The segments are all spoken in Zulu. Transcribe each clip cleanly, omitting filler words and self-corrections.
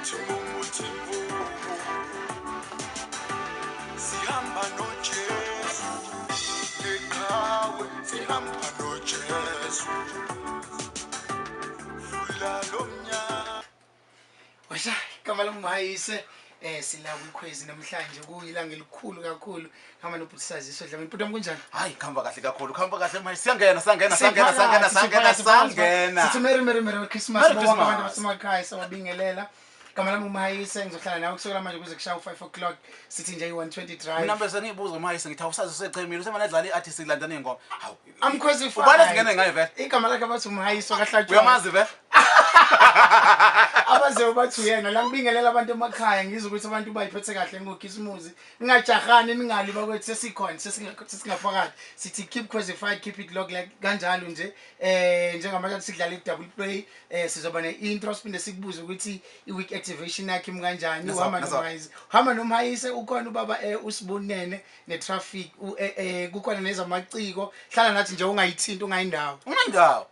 Sihamba noJesu eqhawe sihamba noJesu fula lomnyama Washa igama lami Mhayise sila kwikhwezi namhlanje kuyilanga elikhulu kakhulu hamba nobhuthisaziso dlamini bhuti wami kunjani hayi khamba kahle kakhulu khamba kahle Mhayise siyangena sithi Merry Christmas bonke abantu basemakhaya sawabingelela igama lami Mhayise ngizohlala nawe kusukela manje kuze kushaya u5 o'clock sithi nje i120 drive mina bese ngibuza Mhayise ngithi awusazi usechemile usemane adlala iartist ilandana ingoma hawu amkhwezi fa ubani singene ngayo vele igama lakhe bathi Mhayise wakaHlatshwayo uyamazi vele abaze bathi uyena la ngibingelela abantu emakhaya ngizwe ukuthi abantu bayiphethe kahle ngokhismuzi ningajahani ningali bakwethu sesikhona sesingafakade sithi keep qualified keep it log like kanjalo nje njengamanje sidlala i-double play sizoba ne-intro siphinde sikubuze ukuthi i-week activation yakhe imkanjani uhamba noMhayise ukhona ubaba usibonene ne-traffic kukhona nezamaciko hlala nathi nje ungayithinta ungayindawo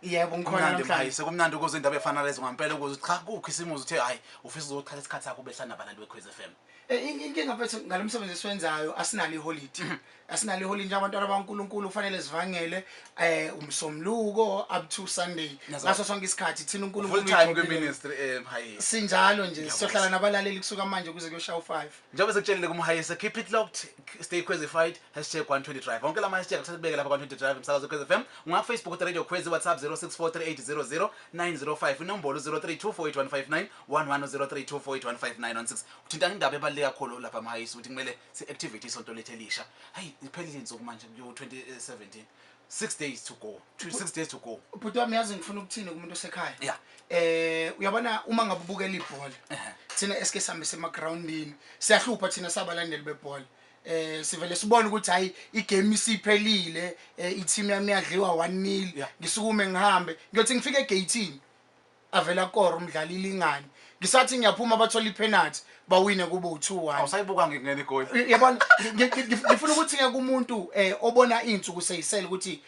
yebo ngikhona Mhayise kumnandi ukuze indaba efana lezo ngampela ukuze cha kukhisimuzi uthe hayi ufisa ukuthatha isikhathi sakho behlana nabalali beKhozi FM inkinga mfethu ngalomsebenzi esiwenzayo asinalo iholiday asinalo iholiday nje abantwana baNkulunkulu kufanele sivangele umsomluko up to Sunday ngaso sonke isikhathi thina uNkulunkulu full time kweministry Mhayise sinjalo nje sizohlala nabalaleli kusuka manje kuze kuyoshaya u5 njengoba sekutshelile kuMhayise keep it locked stay qualified #120 drive wonke la hashtag sesibeke lapha kwa120 drive umsakazo Khozi FM unga Facebook at Radio Khozi WhatsApp 0643800905 inombolo 03248159 110324815916 uthinta indaba ebaleka kakhulu lapha Mhayise ukuthi kumele si-activate isonto lethu elisha hayi iphelile insuku manje ku-2017 6 days to go 6 days to go bhuti wami yazi ngifuna ukuthini kumuntu osekhaya yeah uyabona uma ngabe ubukela ibhola thina esike sambe semagroundini siyahlupha thina sabalandeli bebhola sivele sibona ukuthi hayi igame isiphelile i-team yami yadliwa 1-0 ngisukume ngihambe ngiyothi ngifike egateini avela koro umdlali ilingani ngisathi ngiyaphuma bathola ipenalty bawine kube u2-1 awusayibuka ngingena igoli yabona ngifuna ukuthi ngeke umuntu obona insuku seyisela ukuthi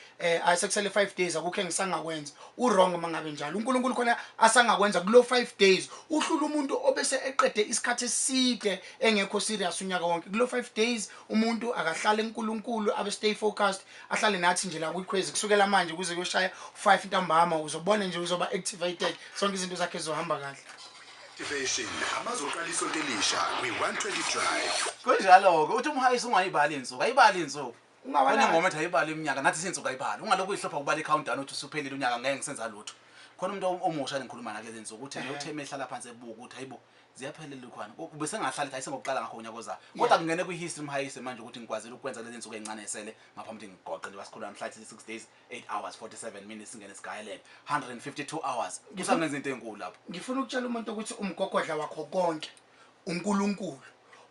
asekusele 5 days akukho engisangakwenza wrong mangabe njalo uNkulunkulu khona asangakwenza kulo 5 days uhlula umuntu obese eqede isikhathi eside engekho serious unyaka wonke kulo 5 days umuntu akahlala eNkulunkulu abe stay focused ahlale nathi nje la kwikhwezi kusukela manje kuze kuyoshaya 5 ntambama uzobona nje uzoba activated sonke izinto zakhe zizohamba kahle activation amazoqala isonto elisha kwi120 drive kunjalo ke uthi uMhayise ungayibali insuku ayibali insuku ungabona ngoma ethi ayibali iminyaka nathi sinsuku ayibali ungalokhu uyihlopha ukubala i-countdown uthi usuphelile unyaka ngeke ngisenza lutho khona umuntu omusha engikhuluma nakulezi insuku uthi nje uthe mehlala phansi ebuka ukuthi hayibo ziyaphelela khona bese ngahlala ithi ayisengokuqala ngakho unyaka ozayo kodwa kungene kwi-history Mhayise manje ukuthi ngikwazile ukwenza lezi insuku ezincane esele ngaphambi ngigoqe nje basikhuluma namhlanje 6 days 8 hours 47 minutes singene Skyland 152 hours kusangenza into enkulu lapho ngifuna ukutshela umuntu ukuthi umgogodla wakho konke uNkulunkulu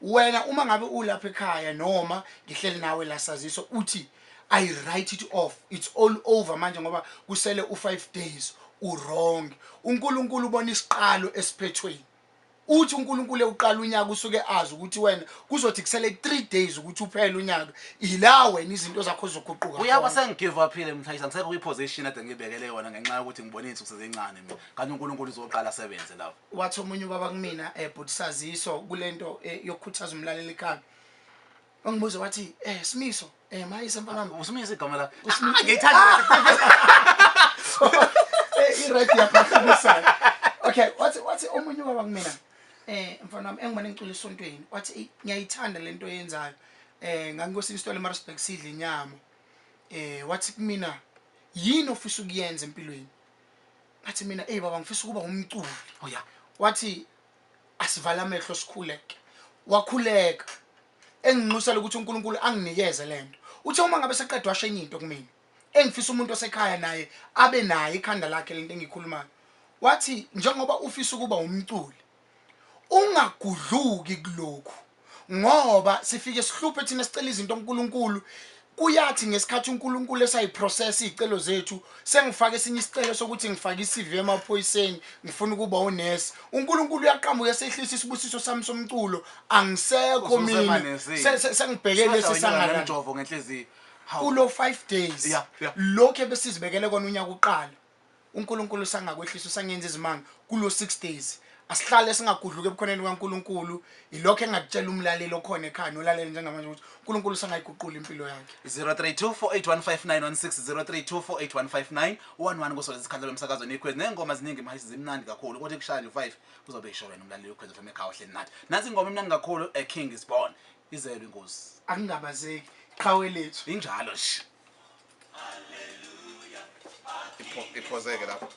wena uma ngabe ulapha ekhaya noma ngihleli nawe la saziso uthi I write it off it's all over manje ngoba kusele u5 days wrong uNkulunkulu ubona isiqalo esiphethweni uthi uNkulunkulu uqala unyaka usuke azi ukuthi wena kuzothi kusele 3 days ukuthi uphele unyaka ila wena izinto zakho zoguquka uyaba sengigive uphile Mhayise ngisekho kwi-position ade ngibekele yona ngenxa yokuthi ngibona izinsuku sezincane mina kanti uNkulunkulu uzoqala asebenze lapho wathi omunye ubaba kumina bhuthisaziso kulento yokukhuthaza umlaleli ekhaya ongibuza wathi Simiso Mhayise mfana wami uSimiso igama la ngiyithanda i-right yakho okay wathi omunye ubaba kumina mfana wami engibona ngicula esontweni wathi ngiyayithanda lento oyenzayo ngangikosini isitole eMaritzburg sidla inyama wathi kumina yini ofisa ukuyenza empilweni ngathi mina baba ngifisa ukuba umculi wathi asivala amehlo sikhuleke wakhuleka enginxusela ukuthi uNkulunkulu anginikeze lento uthi uma ngabe seqedwe washenye into kumina engifisa umuntu osekhaya naye abe naye ikhanda lakhe lento engikhulumayo wathi njengoba ufisa ukuba umculi ungagudluki kulokhu ngoba sifike sihluphe thina sicela izinto uNkulunkulu kuyathi ngesikhathi uNkulunkulu esayiprocess izicelo zethu sengifake esinye isicelo sokuthi ngifake iCV emaphoyiseni ngifuna ukuba unesi uNkulunkulu uyaqhamuka esehlisa isibusiso sami somculo angisekho mina sengibhekele lesisangana njovo ngenhliziyo kulo 5 days lokho besizibekele kona unyaka uqala uNkulunkulu sangakwehlisa sangenza izimanga kulo 6 days asihlale singagudluki ebukhoneni kaNkulunkulu ilokho engakutshela umlaleli okhona ekhaya nolaleli njengamanje ukuthi uNkulunkulu sangayiguqula impilo yakhe. 03248159160 032481591 kusole isikhathi lomsakazweni ikhwezi nengoma ziningi Mhayise zimnandi kakhulu kodwa ekushaya u5 uzobe esho wena umlaleli wekhwezi FM ekhaya ohleli nathi. Nansi ingoma emnandi kakhulu A King is Born. Izelwe inkosi. Akungabazeki qhawe lethu. Injalo nje. Iphozeke lapho.